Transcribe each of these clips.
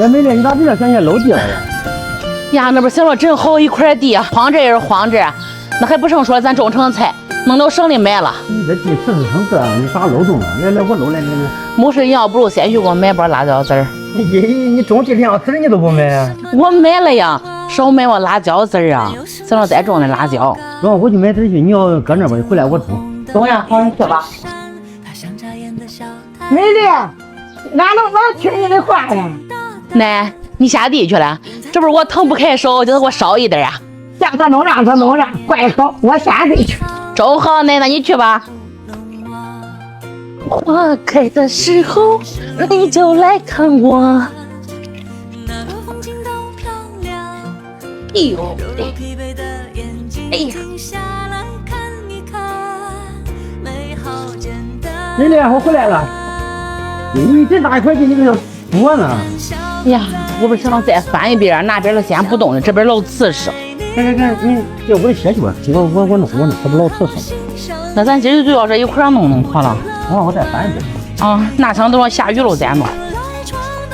哎，美丽，你咋这点钱漏地了呀？呀，那不行了，真好一块地，荒这也是荒这，那还不剩说咱种成菜，弄到省里买了。你这地瓷实成这，你咋漏动了？来，我漏来。没事，你要不如先去给我买包辣椒籽儿。你种地两次你都不买啊？我买了呀，少买我辣椒籽儿啊，行了再种那辣椒。行，我去买籽去，你要搁那边回来我种。中呀，好，你去吧。美丽，俺能听你的话呀？奶，你下地去了？这不是我腾不开手，叫他给我烧一点呀。让他弄，怪好，我下地去。周好，奶奶你去吧。花开的时候，你就来看我。哎呦，哎呀，美丽，我回来了。你这大一块地，你搁这说呢？哎呀，我不是想再翻一遍，那边的先不动了，这边老瓷实。看，你这我歇去吧，我弄，它不老瓷实。那咱今儿就要这一块弄妥了。我再翻一遍。啊，那想等我下雨了再弄。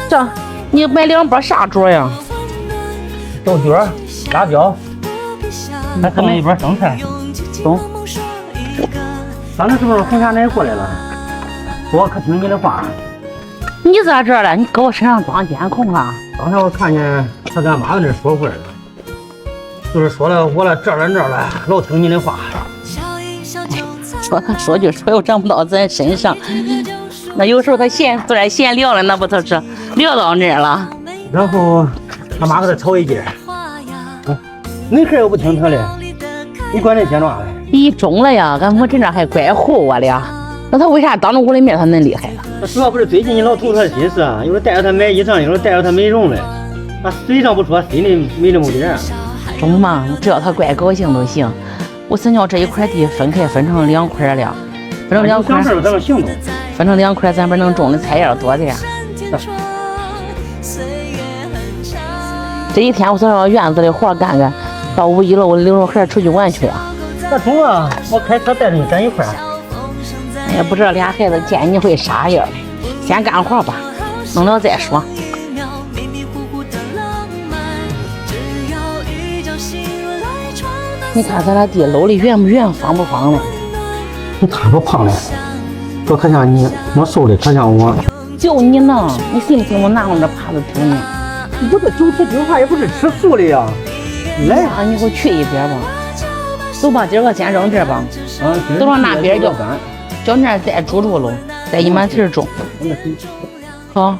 这，你买2包啥桌呀？豆角、辣椒，还送一包生菜。中。刚才是不是红霞奶过来了？我可听你的话。你在这儿了？你搁我身上装监控了？刚才我看见他跟俺妈在那说话了，就是说了我了这儿了，老听你的话。说句说又长不到咱身上，那有时候他自然闲聊了，那不就是聊到那儿了？然后他妈跟他吵一架，你孩又不听他的，你管那些嘛嘞？你中了呀，俺我这那还怪唬我了。那他为啥当着我的面他恁厉害了？主要不是最近你老图他的心思啊，有时候带着他买衣裳，有时候带着他美容嘞。他嘴上不说，心里没这么点儿。中嘛，只要他怪高兴都行。我想要这一块地分成2块了，分成2块，咱能行动。分成2块，咱不能种的菜叶多点。这一天我想让院子里活干干，到5、1了我领着孩出去玩去了。那中啊，我开车带着你咱一块儿。哎呀，不知道俩孩子见你会啥样，先干活吧，弄了再说。你看咱俩地搂的圆不圆，方不方的？你看我胖的，我可像你，我瘦的可像我。就你能，你信不信我拿我这耙子捅你？我这9吃9饭也不是吃素的呀。来啊，你给我去一边吧。走吧，今儿个先扔这吧。等到那边叫那再煮了，再一满蹄种。好。